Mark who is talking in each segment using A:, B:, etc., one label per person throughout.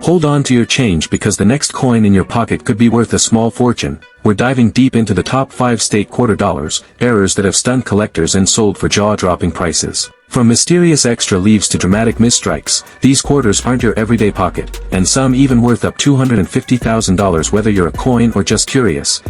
A: Hold on to your change because the next coin in your pocket could be worth a small fortune. We're diving deep into the top 5 state quarter dollars, errors that have stunned collectors and sold for jaw-dropping prices. From mysterious extra leaves to dramatic misstrikes, these quarters aren't your everyday pocket, and some even worth up $250,000 whether you're a coin or just curious.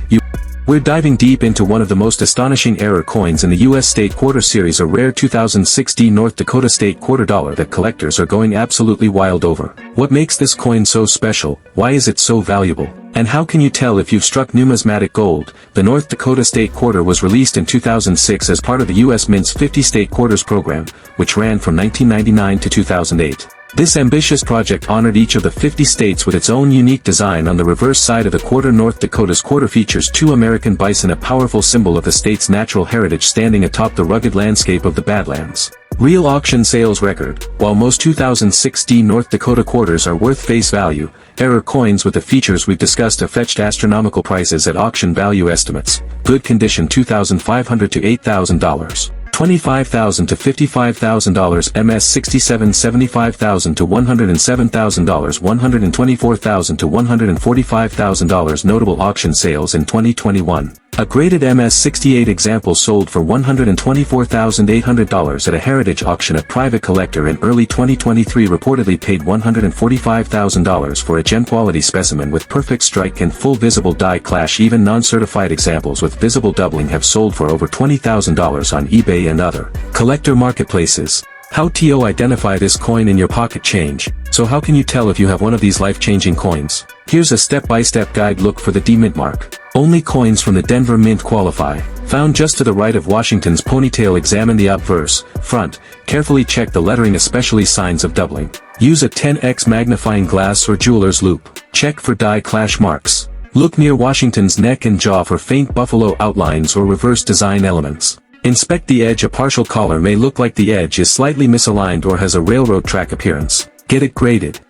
A: We're diving deep into one of the most astonishing error coins in the U.S. State Quarter Series, a rare 2006 D North Dakota State Quarter Dollar that collectors are going absolutely wild over. What makes this coin so special? Why is it so valuable? And how can you tell if you've struck numismatic gold? The North Dakota State Quarter was released in 2006 as part of the U.S. Mint's 50 State Quarters program, which ran from 1999 to 2008. This ambitious project honored each of the 50 states with its own unique design. On the reverse side of the quarter, North Dakota's quarter features 2 American bison, a powerful symbol of the state's natural heritage, standing atop the rugged landscape of the Badlands. Real auction sales record. While most 2006 D North Dakota quarters are worth face value, error coins with the features we've discussed have fetched astronomical prices at auction value estimates. Good condition $2,500 to $8,000. $25,000 to $55,000, MS 67 $75,000 to $107,000, $124,000 to $145,000. Notable auction sales in 2021. A graded MS 68 example sold for $124,800 at a heritage auction. A private collector in early 2023 reportedly paid $145,000 for a gem-quality specimen with perfect strike and full visible die clash. Even non-certified examples with visible doubling have sold for over $20,000 on eBay and other collector marketplaces. How to identify this coin in your pocket change. So how can you tell if you have one of these life-changing coins? Here's a step-by-step guide. Look for the D Mint mark. Only coins from the Denver Mint qualify. Found just to the right of Washington's ponytail. Examine the obverse, front. Carefully check the lettering, especially signs of doubling. Use a 10x magnifying glass or jeweler's loupe. Check for die clash marks. Look near Washington's neck and jaw for faint buffalo outlines or reverse design elements. Inspect the edge. A partial collar may look like the edge is slightly misaligned or has a railroad track appearance. Get it graded.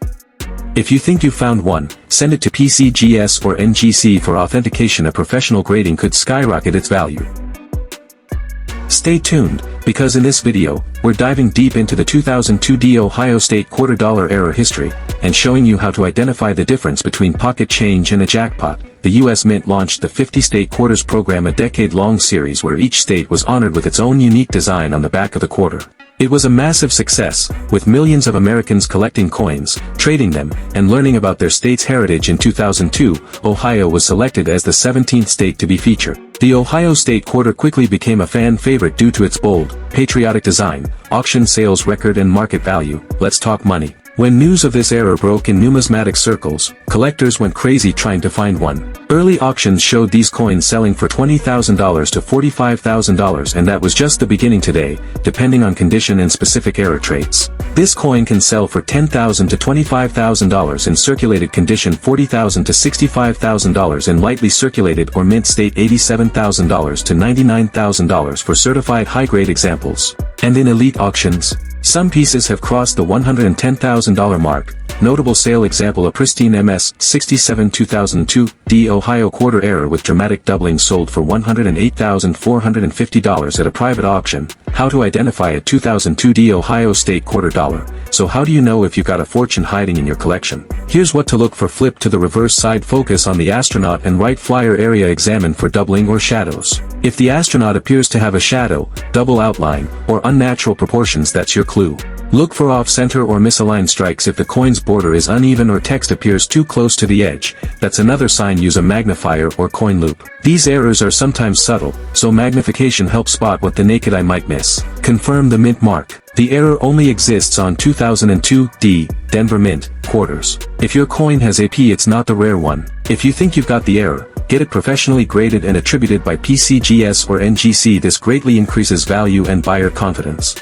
A: If you think you found one, send it to PCGS or NGC for authentication. A professional grading could skyrocket its value. Stay tuned, because in this video, we're diving deep into the 2002 D Ohio State Quarter Dollar error history, and showing you how to identify the difference between pocket change and a jackpot. The U.S. Mint launched the 50 State Quarters program, a decade-long series where each state was honored with its own unique design on the back of the quarter. It was a massive success, with millions of Americans collecting coins, trading them, and learning about their state's heritage. In 2002, Ohio was selected as the 17th state to be featured. The Ohio State Quarter quickly became a fan favorite due to its bold, patriotic design, auction sales record, and market value. Let's talk money. When news of this error broke in numismatic circles, collectors went crazy trying to find one. Early auctions showed these coins selling for $20,000 to $45,000, and that was just the beginning. Today, depending on condition and specific error traits, this coin can sell for $10,000 to $25,000 in circulated condition, $40,000 to $65,000 in lightly circulated or mint state, $87,000 to $99,000 for certified high-grade examples. And in elite auctions, some pieces have crossed the $110,000 mark. Notable sale example: a pristine MS 67 2002 D Ohio quarter error with dramatic doubling sold for $108,450 at a private auction. How to identify a 2002 D Ohio State Quarter Dollar. So how do you know if you've got a fortune hiding in your collection? Here's what to look for. Flip to the reverse side. Focus on the astronaut and right flyer area. Examine for doubling or shadows. If the astronaut appears to have a shadow, double outline, or unnatural proportions, that's your clue. Look for off-center or misaligned strikes. If the coin's border is uneven or text appears too close to the edge, that's another sign. Use a magnifier or coin loupe. These errors are sometimes subtle, so magnification helps spot what the naked eye might miss. Confirm the mint mark. The error only exists on 2002 D Denver Mint quarters. If your coin has AP, it's not the rare one. If you think you've got the error, get it professionally graded and attributed by PCGS or NGC. This greatly increases value and buyer confidence.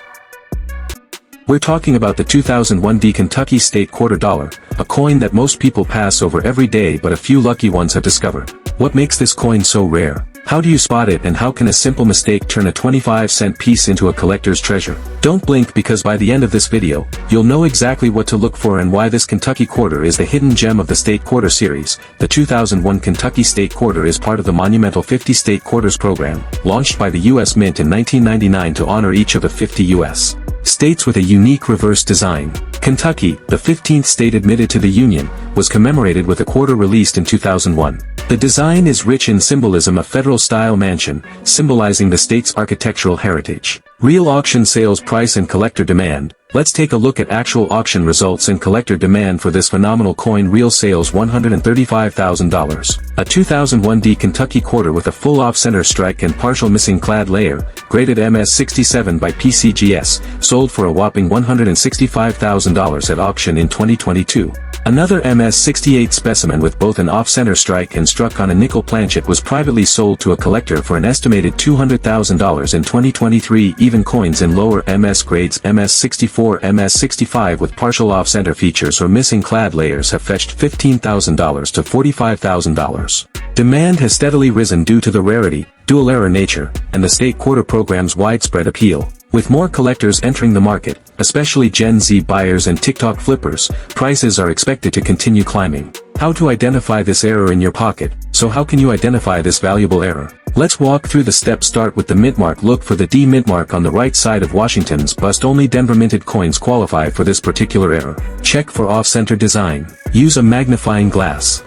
A: We're talking about the 2001 D Kentucky State Quarter Dollar, a coin that most people pass over every day, but a few lucky ones have discovered. What makes this coin so rare? How do you spot it, and how can a simple mistake turn a 25-cent piece into a collector's treasure? Don't blink, because by the end of this video, you'll know exactly what to look for and why this Kentucky quarter is the hidden gem of the State Quarter series. The 2001 Kentucky State Quarter is part of the monumental 50 State Quarters program, launched by the U.S. Mint in 1999 to honor each of the 50 U.S. States with a unique reverse design. Kentucky, the 15th state admitted to the Union, was commemorated with a quarter released in 2001. The design is rich in symbolism, a federal-style mansion, symbolizing the state's architectural heritage. Real auction sales price and collector demand. Let's take a look at actual auction results and collector demand for this phenomenal coin. Real sales $135,000. A 2001 D Kentucky quarter with a full off-center strike and partial missing clad layer, graded MS67 by PCGS, sold for a whopping $165,000 at auction in 2022. Another MS68 specimen with both an off-center strike and struck on a nickel planchet was privately sold to a collector for an estimated $200,000 in 2023. Even coins in lower MS grades, MS64, MS65 with partial off-center features or missing clad layers have fetched $15,000 to $45,000. Demand has steadily risen due to the rarity, dual-error nature, and the state quarter program's widespread appeal. With more collectors entering the market, especially Gen Z buyers and TikTok flippers, prices are expected to continue climbing. How to identify this error in your pocket? So how can you identify this valuable error? Let's walk through the steps. Start with the mint mark. Look for the D mint mark on the right side of Washington's bust. Only Denver minted coins qualify for this particular error. Check for off-center design. Use a magnifying glass.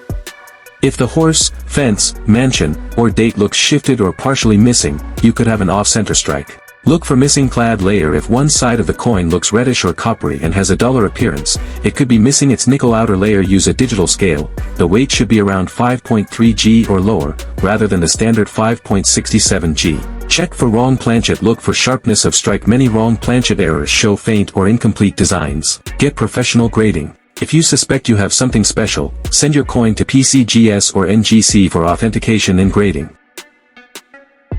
A: If the horse, fence, mansion, or date looks shifted or partially missing, you could have an off-center strike. Look for missing clad layer. If one side of the coin looks reddish or coppery and has a duller appearance, it could be missing its nickel outer layer. Use a digital scale. The weight should be around 5.3 g or lower, rather than the standard 5.67 g. Check for wrong planchet. Look for sharpness of strike. Many wrong planchet errors show faint or incomplete designs. Get professional grading. If you suspect you have something special, send your coin to PCGS or NGC for authentication and grading.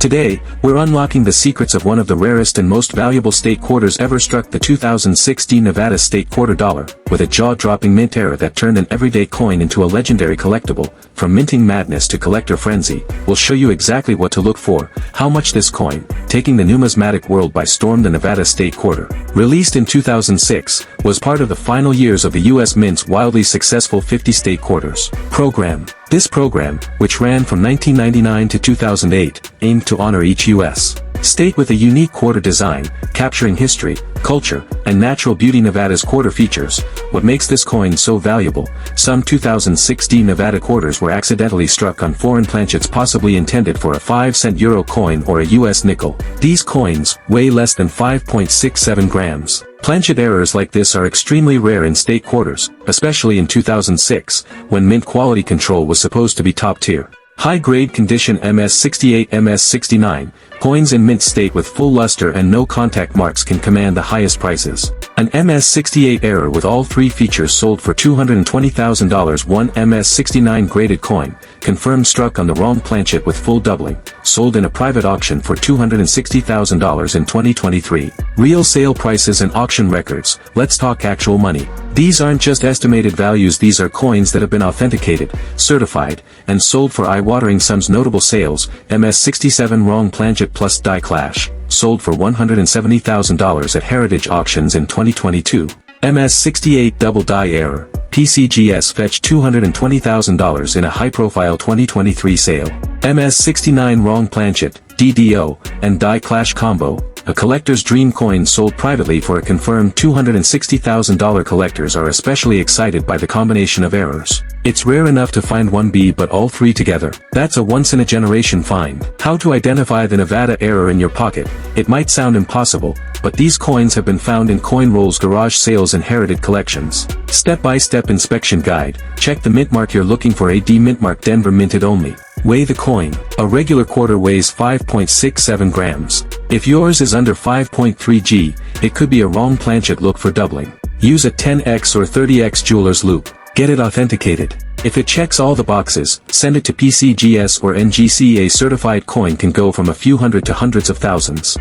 A: Today, we're unlocking the secrets of one of the rarest and most valuable state quarters ever. Struck the 2016 Nevada state quarter dollar, with a jaw-dropping mint error that turned an everyday coin into a legendary collectible. From minting madness to collector frenzy, we'll show you exactly what to look for, how much this coin, taking the numismatic world by storm. The Nevada state quarter, released in 2006, was part of the final years of the U.S. Mint's wildly successful 50 state quarters program. This program, which ran from 1999 to 2008, aimed to honor each U.S. state with a unique quarter design, capturing history, culture, and natural beauty. Nevada's quarter features what makes this coin so valuable. Some 2016 Nevada quarters were accidentally struck on foreign planchets, possibly intended for a 5-cent euro coin or a U.S. nickel. These coins weigh less than 5.67 grams. Planchet errors like this are extremely rare in state quarters, especially in 2006, when mint quality control was supposed to be top tier. High-grade condition MS68, MS69, coins in mint state with full luster and no contact marks can command the highest prices. An MS68 error with all three features sold for $220,000. One MS69 graded coin, confirmed struck on the wrong planchet with full doubling, sold in a private auction for $260,000 in 2023. Real sale prices and auction records. Let's talk actual money. These aren't just estimated values, these are coins that have been authenticated, certified, and sold for eye-watering sums. Notable sales: MS67 wrong planchet plus die clash, sold for $170,000 at Heritage Auctions in 2022. MS68 double die error, PCGS fetched $220,000 in a high-profile 2023 sale. MS69 wrong planchet, DDO, and die clash combo, a collector's dream coin sold privately for a confirmed $260,000. Collectors are especially excited by the combination of errors. It's rare enough to find one B, but all three together. That's a once-in-a-generation find. How to identify the Nevada error in your pocket? It might sound impossible, but these coins have been found in coin rolls, garage sales, and heritage collections. Step-by-step inspection guide. Check the mint mark you're looking for. A D mint mark, Denver minted only. Weigh the coin. A regular quarter weighs 5.67 grams. If yours is under 5.3 g, it could be a wrong planchet. Look for doubling. Use a 10x or 30x jeweler's loupe. Get it authenticated. If it checks all the boxes, send it to PCGS or NGC. A certified coin can go from a few hundred to hundreds of thousands.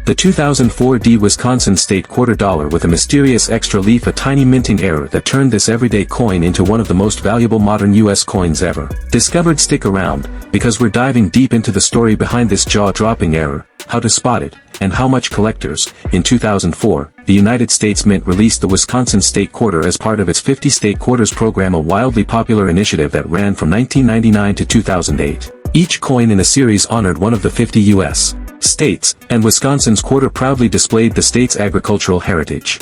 A: The 2004 D Wisconsin state quarter dollar with a mysterious extra leaf, a tiny minting error that turned this everyday coin into one of the most valuable modern US coins ever discovered. Stick around, because we're diving deep into the story behind this jaw-dropping error, how to spot it, and how much collectors. In 2004, the United States Mint released the Wisconsin state quarter as part of its 50 state quarters program, a wildly popular initiative that ran from 1999 to 2008. Each coin in the series honored one of the 50 U.S. states, and Wisconsin's quarter proudly displayed the state's agricultural heritage.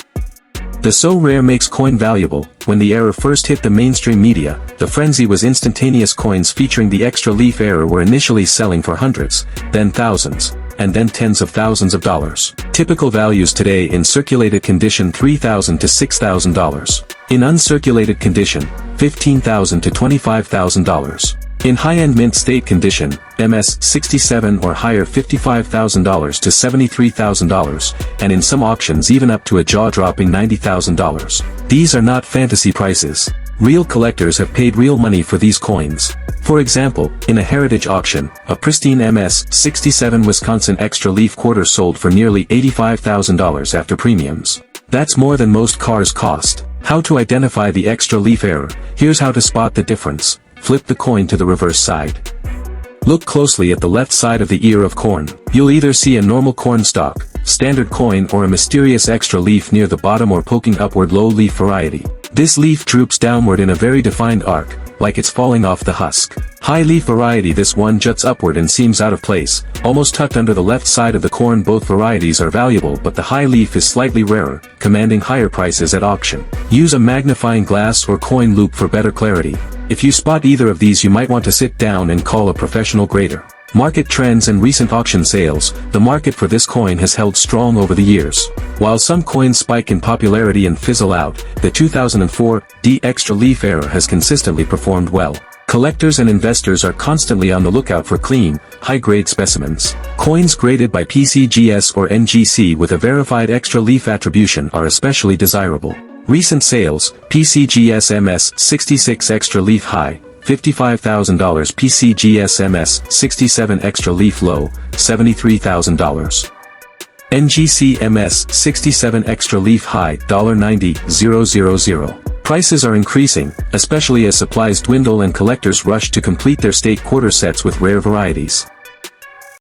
A: The so rare makes coin valuable. When the error first hit the mainstream media, the frenzy was instantaneous. Coins featuring the extra leaf error were initially selling for hundreds, then thousands, and then tens of thousands of dollars. Typical values today: in circulated condition $3,000 to $6,000. In uncirculated condition, $15,000 to $25,000. In high-end mint state condition, MS 67 or higher $55,000 to $73,000, and in some auctions even up to a jaw-dropping $90,000. These are not fantasy prices. Real collectors have paid real money for these coins. For example, in a heritage auction, a pristine MS 67 Wisconsin extra leaf quarter sold for nearly $85,000 after premiums. That's more than most cars cost. How to identify the extra leaf error? Here's how to spot the difference. Flip the coin to the reverse side. Look closely at the left side of the ear of corn. You'll either see a normal corn stalk, standard coin, or a mysterious extra leaf near the bottom or poking upward low leaf variety. This leaf droops downward in a very defined arc, like it's falling off the husk. High leaf variety: this one juts upward and seems out of place, almost tucked under the left side of the corn. Both varieties are valuable, but the high leaf is slightly rarer, commanding higher prices at auction. Use a magnifying glass or coin loop for better clarity. If you spot either of these, you might want to sit down and call a professional grader. Market trends and recent auction sales: the market for this coin has held strong over the years. While some coins spike in popularity and fizzle out, the 2004 D extra leaf error has consistently performed well. Collectors and investors are constantly on the lookout for clean, high-grade specimens. Coins graded by PCGS or NGC with a verified extra leaf attribution are especially desirable. Recent sales: PCGS MS 66 extra leaf high, $55,000. PCGS MS 67 extra leaf low, $73,000. NGC MS 67 extra leaf high, $90,000. Prices are increasing, especially as supplies dwindle and collectors rush to complete their state quarter sets with rare varieties.